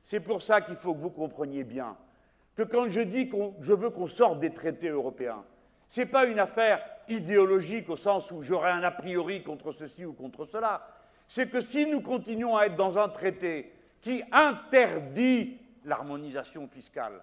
C'est pour ça qu'il faut que vous compreniez bien que quand je dis que je veux qu'on sorte des traités européens, ce n'est pas une affaire idéologique au sens où j'aurais un a priori contre ceci ou contre cela. C'est que si nous continuons à être dans un traité qui interdit l'harmonisation fiscale,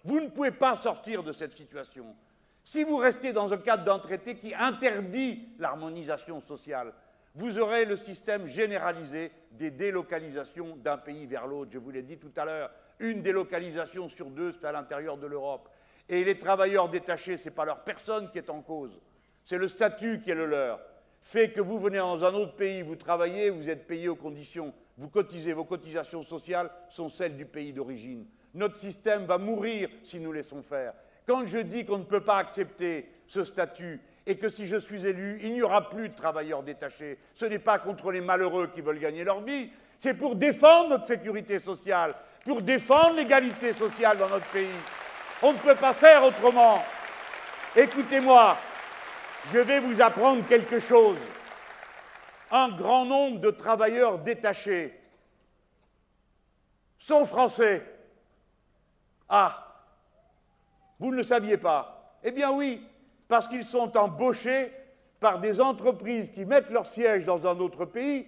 vous ne pouvez pas sortir de cette situation. Si vous restez dans le cadre d'un traité qui interdit l'harmonisation sociale, vous aurez le système généralisé des délocalisations d'un pays vers l'autre. Je vous l'ai dit tout à l'heure, une délocalisation sur deux se fait à l'intérieur de l'Europe. Et les travailleurs détachés, ce n'est pas leur personne qui est en cause, c'est le statut qui est le leur. Fait que vous venez dans un autre pays, vous travaillez, vous êtes payé aux conditions, vous cotisez, vos cotisations sociales sont celles du pays d'origine. Notre système va mourir si nous laissons faire. Quand je dis qu'on ne peut pas accepter ce statut et que si je suis élu, il n'y aura plus de travailleurs détachés, ce n'est pas contre les malheureux qui veulent gagner leur vie, c'est pour défendre notre sécurité sociale, pour défendre l'égalité sociale dans notre pays. On ne peut pas faire autrement. Écoutez-moi, je vais vous apprendre quelque chose. Un grand nombre de travailleurs détachés sont français. Ah, vous ne le saviez pas? Eh bien oui, parce qu'ils sont embauchés par des entreprises qui mettent leur siège dans un autre pays,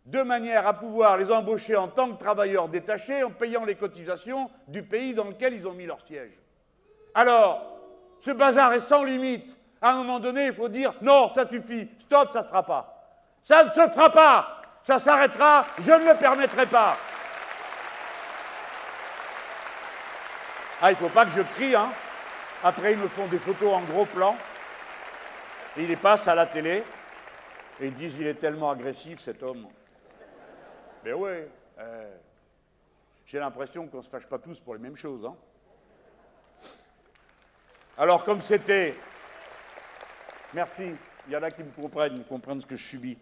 de manière à pouvoir les embaucher en tant que travailleurs détachés en payant les cotisations du pays dans lequel ils ont mis leur siège. Alors, ce bazar est sans limite. À un moment donné, il faut dire « Non, ça suffit, stop, ça ne se fera pas. Ça ne se fera pas, ça s'arrêtera, je ne le permettrai pas. » Ah, il ne faut pas que je crie, hein. Après, ils me font des photos en gros plan. Et ils les passent à la télé. Et ils disent, il est tellement agressif, cet homme. Mais oui, j'ai l'impression qu'on ne se fâche pas tous pour les mêmes choses, hein. Alors, comme c'était... Merci, il y en a qui me comprennent ce que je subis.